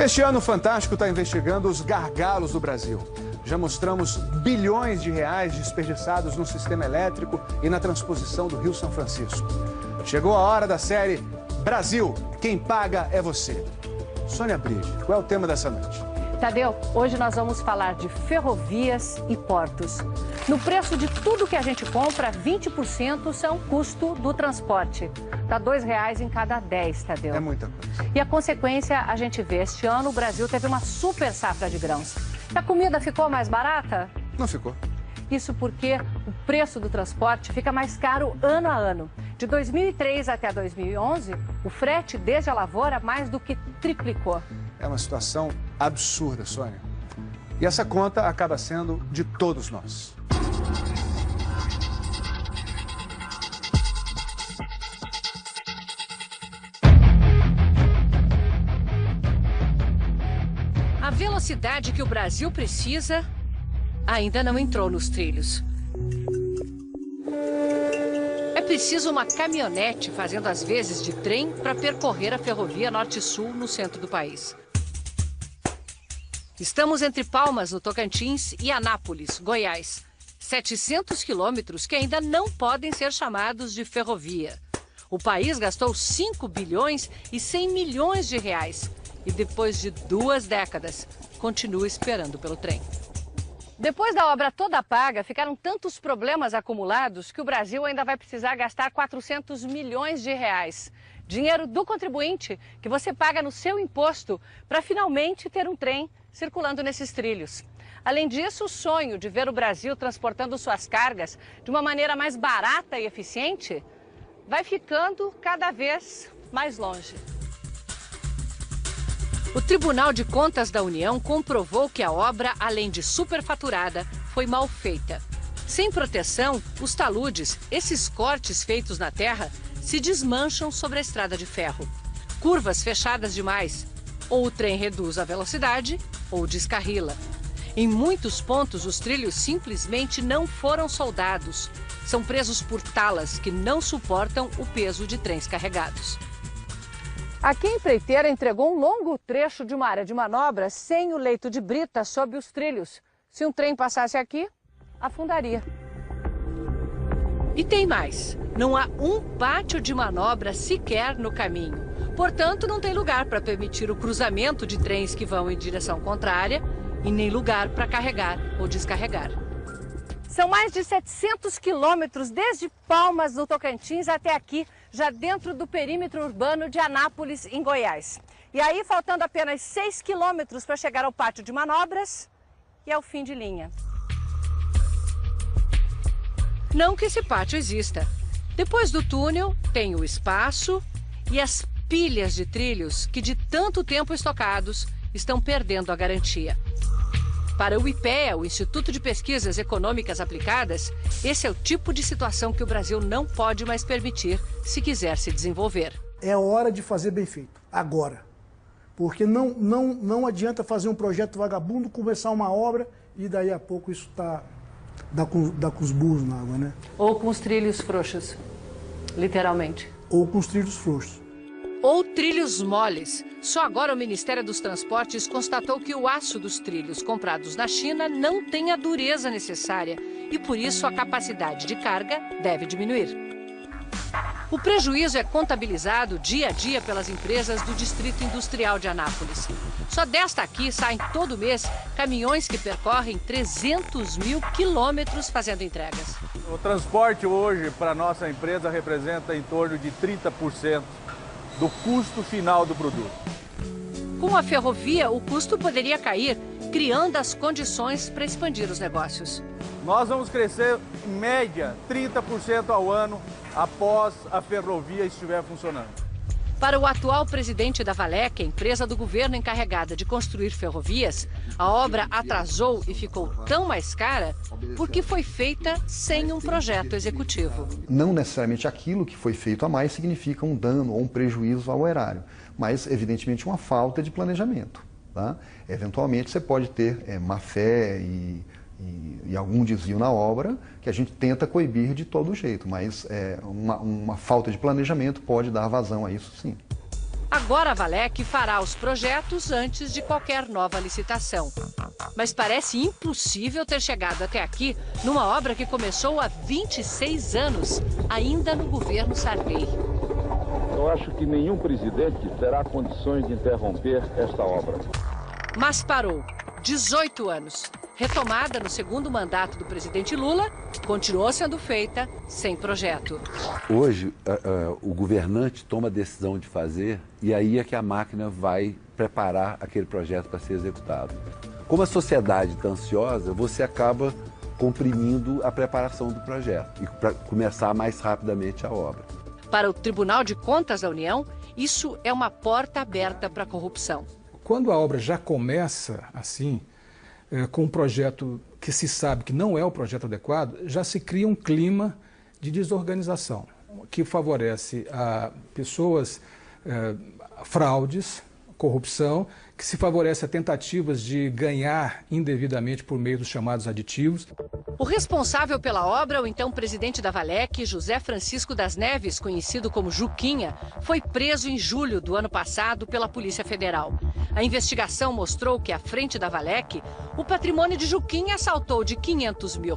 Este ano o Fantástico está investigando os gargalos do Brasil. Já mostramos bilhões de reais desperdiçados no sistema elétrico e na transposição do Rio São Francisco. Chegou a hora da série Brasil, quem paga é você. Sônia Bride, qual é o tema dessa noite? Tadeu, hoje nós vamos falar de ferrovias e portos. No preço de tudo que a gente compra, 20% são custo do transporte. Dá R$2 em cada 10, Tadeu. É muita coisa. E a consequência a gente vê. Este ano o Brasil teve uma super safra de grãos. E a comida ficou mais barata? Não ficou. Isso porque o preço do transporte fica mais caro ano a ano. De 2003 até 2011, o frete desde a lavoura mais do que triplicou. É uma situação absurda, Sônia. E essa conta acaba sendo de todos nós. A velocidade que o Brasil precisa ainda não entrou nos trilhos. É preciso uma caminhonete fazendo as vezes de trem para percorrer a ferrovia Norte-Sul no centro do país. Estamos entre Palmas, no Tocantins, e Anápolis, Goiás. 700 quilômetros que ainda não podem ser chamados de ferrovia. O país gastou 5 bilhões e 100 milhões de reais. E depois de 2 décadas, continua esperando pelo trem. Depois da obra toda paga, ficaram tantos problemas acumulados que o Brasil ainda vai precisar gastar 400 milhões de reais. Dinheiro do contribuinte que você paga no seu imposto para finalmente ter um trem circulando nesses trilhos. Além disso, o sonho de ver o Brasil transportando suas cargas de uma maneira mais barata e eficiente vai ficando cada vez mais longe. O Tribunal de Contas da União comprovou que a obra, além de superfaturada, foi mal feita. Sem proteção, os taludes, esses cortes feitos na terra, se desmancham sobre a estrada de ferro. Curvas fechadas demais. Ou o trem reduz a velocidade, ou descarrila. Em muitos pontos, os trilhos simplesmente não foram soldados. São presos por talas que não suportam o peso de trens carregados. Aqui a empreiteira entregou um longo trecho de uma área de manobra sem o leito de brita sob os trilhos. Se um trem passasse aqui, afundaria. E tem mais. Não há um pátio de manobra sequer no caminho. Portanto, não tem lugar para permitir o cruzamento de trens que vão em direção contrária e nem lugar para carregar ou descarregar. São mais de 700 quilômetros desde Palmas, no Tocantins, até aqui, já dentro do perímetro urbano de Anápolis, em Goiás. E aí, faltando apenas 6 quilômetros para chegar ao pátio de manobras e ao fim de linha. Não que esse pátio exista. Depois do túnel, tem o espaço e as pilhas de trilhos que, de tanto tempo estocados, estão perdendo a garantia. Para o IPEA, o Instituto de Pesquisas Econômicas Aplicadas, esse é o tipo de situação que o Brasil não pode mais permitir se quiser se desenvolver. É hora de fazer bem feito, agora. Porque não adianta fazer um projeto vagabundo, começar uma obra e daí a pouco isso dá com os burros na água, né? Ou com os trilhos frouxos, literalmente. Ou com os trilhos frouxos. Ou trilhos moles. Só agora o Ministério dos Transportes constatou que o aço dos trilhos comprados na China não tem a dureza necessária e, por isso, a capacidade de carga deve diminuir. O prejuízo é contabilizado dia a dia pelas empresas do Distrito Industrial de Anápolis. Só desta aqui saem todo mês caminhões que percorrem 300 mil quilômetros fazendo entregas. O transporte hoje para a nossa empresa representa em torno de 30% do custo final do produto. Com a ferrovia, o custo poderia cair, criando as condições para expandir os negócios. Nós vamos crescer, em média, 30% ao ano após a ferrovia estiver funcionando. Para o atual presidente da Valec, a empresa do governo encarregada de construir ferrovias, a obra atrasou e ficou tão mais cara porque foi feita sem um projeto executivo. Não necessariamente aquilo que foi feito a mais significa um dano ou um prejuízo ao erário, mas evidentemente uma falta de planejamento. Tá? Eventualmente você pode ter má-fé e algum desvio na obra que a gente tenta coibir de todo jeito, mas uma falta de planejamento pode dar vazão a isso, sim. Agora a Valec fará os projetos antes de qualquer nova licitação. Mas parece impossível ter chegado até aqui numa obra que começou há 26 anos, ainda no governo Sarney. Eu acho que nenhum presidente terá condições de interromper esta obra. Mas parou. 18 anos. Retomada no segundo mandato do presidente Lula, continuou sendo feita sem projeto. Hoje, o governante toma a decisão de fazer e aí é que a máquina vai preparar aquele projeto para ser executado. Como a sociedade está ansiosa, você acaba comprimindo a preparação do projeto e para começar mais rapidamente a obra. Para o Tribunal de Contas da União, isso é uma porta aberta para a corrupção. Quando a obra já começa assim, com um projeto que se sabe que não é o projeto adequado, já se cria um clima de desorganização, que favorece a pessoas, fraudes, corrupção, que se favorece a tentativas de ganhar indevidamente por meio dos chamados aditivos. O responsável pela obra, o então presidente da Valec, José Francisco das Neves, conhecido como Juquinha, foi preso em julho do ano passado pela Polícia Federal. A investigação mostrou que, à frente da Valec, o patrimônio de Juquinha saltou de R$500 mil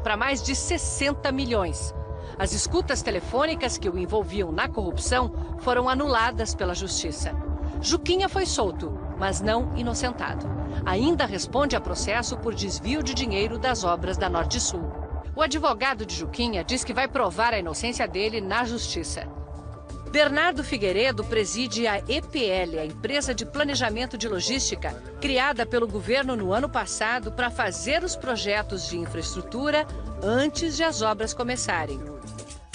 para mais de 60 milhões. As escutas telefônicas que o envolviam na corrupção foram anuladas pela Justiça. Juquinha foi solto, mas não inocentado. Ainda responde a processo por desvio de dinheiro das obras da Norte-Sul. O advogado de Juquinha diz que vai provar a inocência dele na Justiça. Bernardo Figueiredo preside a EPL, a empresa de planejamento de logística, criada pelo governo no ano passado para fazer os projetos de infraestrutura antes de as obras começarem.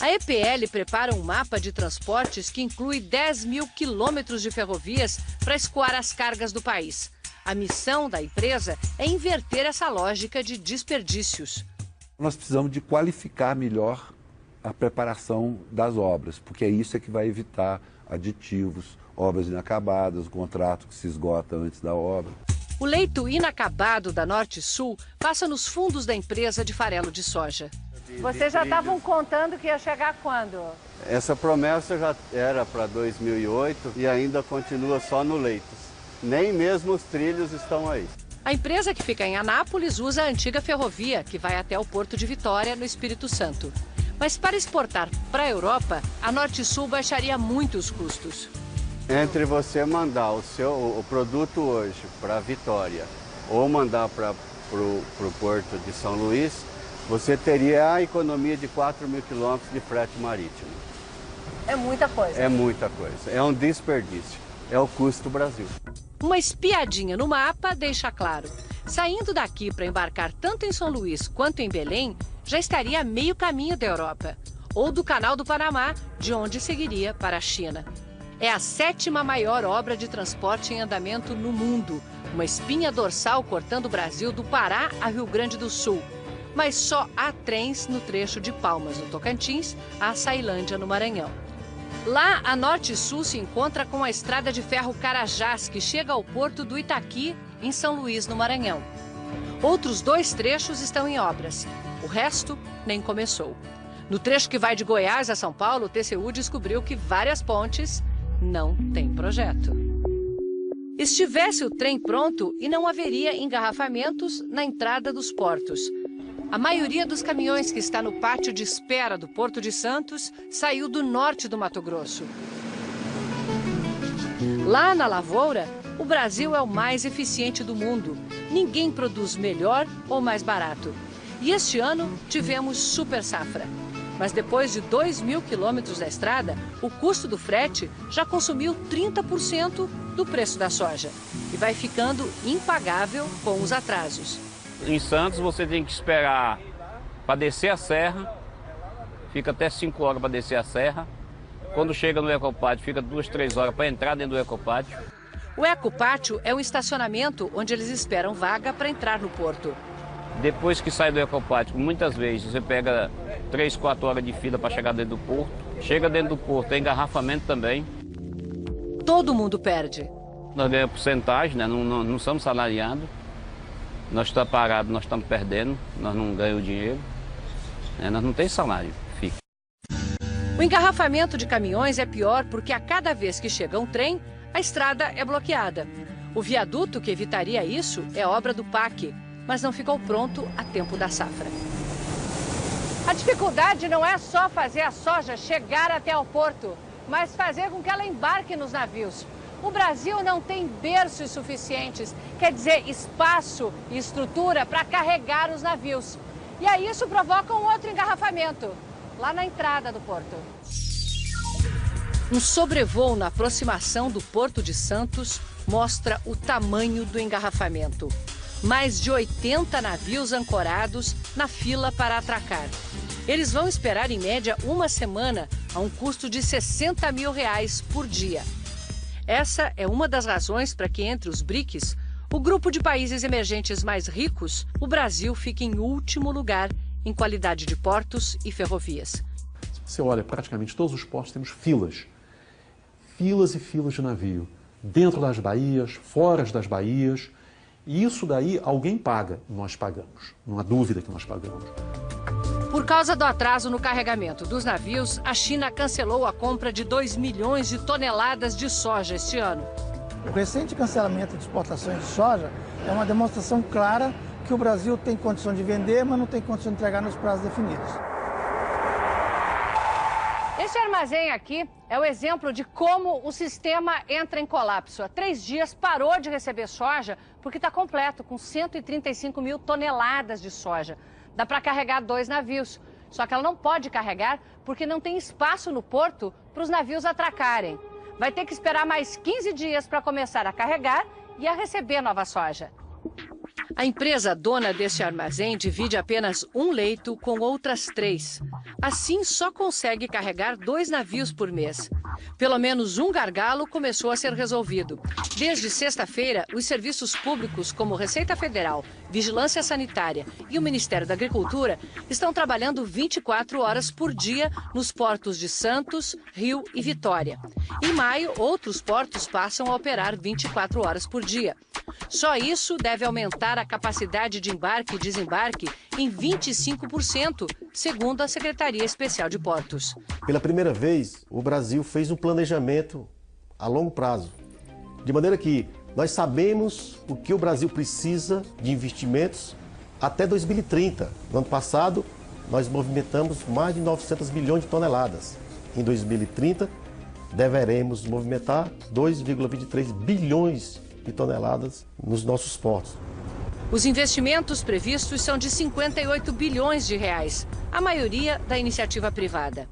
A EPL prepara um mapa de transportes que inclui 10 mil quilômetros de ferrovias para escoar as cargas do país. A missão da empresa é inverter essa lógica de desperdícios. Nós precisamos de qualificar melhor a preparação das obras, porque é isso que vai evitar aditivos, obras inacabadas, o contrato que se esgota antes da obra. O leito inacabado da Norte-Sul passa nos fundos da empresa de farelo de soja. Vocês já estavam contando que ia chegar quando? Essa promessa já era para 2008 e ainda continua só no leito. Nem mesmo os trilhos estão aí. A empresa que fica em Anápolis usa a antiga ferrovia, que vai até o Porto de Vitória, no Espírito Santo. Mas para exportar para a Europa, a Norte-Sul baixaria muito os custos. Entre você mandar o produto hoje para Vitória ou mandar para o Porto de São Luís, você teria a economia de 4 mil quilômetros de frete marítimo. É muita coisa. É muita coisa. É um desperdício. É o custo do Brasil. Uma espiadinha no mapa deixa claro. Saindo daqui para embarcar tanto em São Luís quanto em Belém, já estaria a meio caminho da Europa. Ou do Canal do Panamá, de onde seguiria para a China. É a 7ª maior obra de transporte em andamento no mundo. Uma espinha dorsal cortando o Brasil do Pará a Rio Grande do Sul. Mas só há trens no trecho de Palmas, no Tocantins, a Açailândia, no Maranhão. Lá, a Norte-Sul se encontra com a estrada de ferro Carajás, que chega ao porto do Itaqui, em São Luís, no Maranhão. Outros 2 trechos estão em obras. O resto nem começou. No trecho que vai de Goiás a São Paulo, o TCU descobriu que várias pontes não têm projeto. Estivesse o trem pronto e não haveria engarrafamentos na entrada dos portos. A maioria dos caminhões que está no pátio de espera do Porto de Santos saiu do norte do Mato Grosso. Lá na lavoura, o Brasil é o mais eficiente do mundo. Ninguém produz melhor ou mais barato. E este ano tivemos super safra. Mas depois de 2 mil quilômetros da estrada, o custo do frete já consumiu 30% do preço da soja. E vai ficando impagável com os atrasos. Em Santos você tem que esperar para descer a serra, fica até 5 horas para descer a serra. Quando chega no Ecopátio, fica 2, 3 horas para entrar dentro do Ecopátio. O Ecopátio é um estacionamento onde eles esperam vaga para entrar no porto. Depois que sai do Ecopátio, muitas vezes você pega 3, 4 horas de fila para chegar dentro do porto. Chega dentro do porto, tem engarrafamento também. Todo mundo perde. Nós ganhamos porcentagem, né? Não somos salariados. Nós estamos parados, nós estamos perdendo, nós não ganhamos dinheiro, né? Nós não temos salário, fica. O engarrafamento de caminhões é pior porque a cada vez que chega um trem, a estrada é bloqueada. O viaduto que evitaria isso é obra do PAC, mas não ficou pronto a tempo da safra. A dificuldade não é só fazer a soja chegar até o porto, mas fazer com que ela embarque nos navios. O Brasil não tem berços suficientes, quer dizer, espaço e estrutura para carregar os navios. E aí isso provoca um outro engarrafamento, lá na entrada do porto. Um sobrevoo na aproximação do Porto de Santos mostra o tamanho do engarrafamento. Mais de 80 navios ancorados na fila para atracar. Eles vão esperar, em média, uma semana, a um custo de R$60 mil por dia. Essa é uma das razões para que, entre os BRICS, o grupo de países emergentes mais ricos, o Brasil fica em último lugar em qualidade de portos e ferrovias. Se você olha praticamente todos os portos, temos filas. Filas e filas de navio. Dentro das baías, fora das baías. E isso daí alguém paga, nós pagamos. Não há dúvida que nós pagamos. Por causa do atraso no carregamento dos navios, a China cancelou a compra de 2 milhões de toneladas de soja este ano. O recente cancelamento de exportações de soja é uma demonstração clara que o Brasil tem condição de vender, mas não tem condição de entregar nos prazos definidos. Esse armazém aqui é o exemplo de como o sistema entra em colapso. Há 3 dias parou de receber soja porque está completo, com 135 mil toneladas de soja. Dá para carregar 2 navios, só que ela não pode carregar porque não tem espaço no porto para os navios atracarem. Vai ter que esperar mais 15 dias para começar a carregar e a receber nova soja. A empresa dona deste armazém divide apenas um leito com outras 3. Assim, só consegue carregar 2 navios por mês. Pelo menos um gargalo começou a ser resolvido. Desde sexta-feira, os serviços públicos como Receita Federal, Vigilância Sanitária e o Ministério da Agricultura estão trabalhando 24 horas por dia nos portos de Santos, Rio e Vitória. Em maio, outros portos passam a operar 24 horas por dia. Só isso deve aumentar a capacidade de embarque e desembarque em 25%, segundo a Secretaria Especial de Portos. Pela primeira vez, o Brasil fez um planejamento a longo prazo, de maneira que nós sabemos o que o Brasil precisa de investimentos até 2030. No ano passado, nós movimentamos mais de 900 milhões de toneladas. Em 2030, deveremos movimentar 2,23 bilhões de toneladas nos nossos portos. Os investimentos previstos são de 58 bilhões de reais, a maioria da iniciativa privada.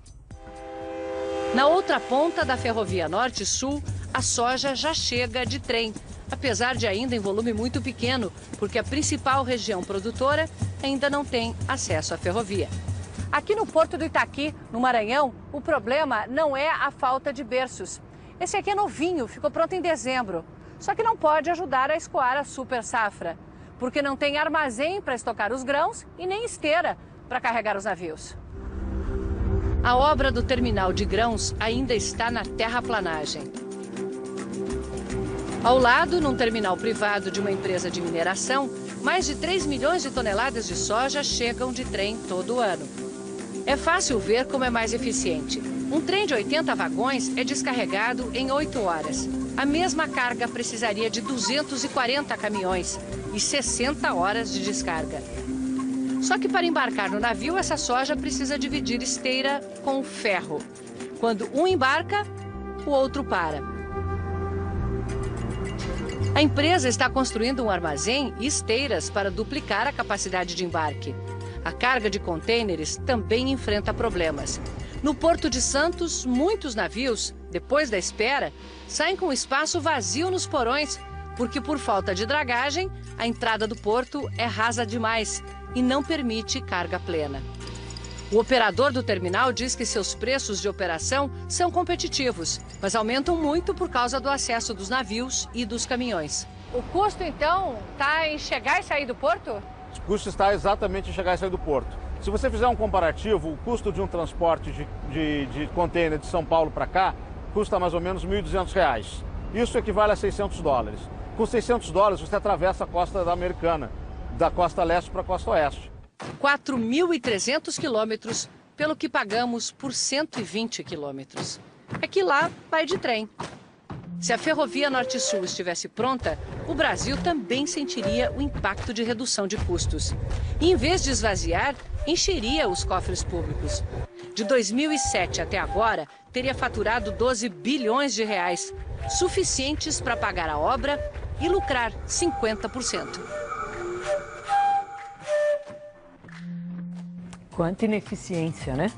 Na outra ponta da Ferrovia Norte-Sul, a soja já chega de trem, apesar de ainda em volume muito pequeno, porque a principal região produtora ainda não tem acesso à ferrovia. Aqui no Porto do Itaqui, no Maranhão, o problema não é a falta de berços. Esse aqui é novinho, ficou pronto em dezembro. Só que não pode ajudar a escoar a super safra, porque não tem armazém para estocar os grãos e nem esteira para carregar os navios. A obra do terminal de grãos ainda está na terraplanagem. Ao lado, num terminal privado de uma empresa de mineração, mais de 3 milhões de toneladas de soja chegam de trem todo ano. É fácil ver como é mais eficiente. Um trem de 80 vagões é descarregado em 8 horas. A mesma carga precisaria de 240 caminhões e 60 horas de descarga. Só que para embarcar no navio, essa soja precisa dividir esteira com ferro. Quando um embarca, o outro para. A empresa está construindo um armazém e esteiras para duplicar a capacidade de embarque. A carga de contêineres também enfrenta problemas. No Porto de Santos, muitos navios, depois da espera, saem com espaço vazio nos porões, porque por falta de dragagem, a entrada do porto é rasa demais e não permite carga plena. O operador do terminal diz que seus preços de operação são competitivos, mas aumentam muito por causa do acesso dos navios e dos caminhões. O custo, então, está em chegar e sair do porto? O custo está exatamente em chegar e sair do porto. Se você fizer um comparativo, o custo de um transporte de contêiner de São Paulo para cá custa mais ou menos R$ 1.200. Isso equivale a $600. Com $600 você atravessa a costa da Americana, da costa leste para a costa oeste. 4.300 quilômetros pelo que pagamos por 120 quilômetros. É que lá vai de trem. Se a ferrovia Norte-Sul estivesse pronta, o Brasil também sentiria o impacto de redução de custos. E, em vez de esvaziar, encheria os cofres públicos. De 2007 até agora, teria faturado 12 bilhões de reais, suficientes para pagar a obra e lucrar 50%. Quanta ineficiência, né?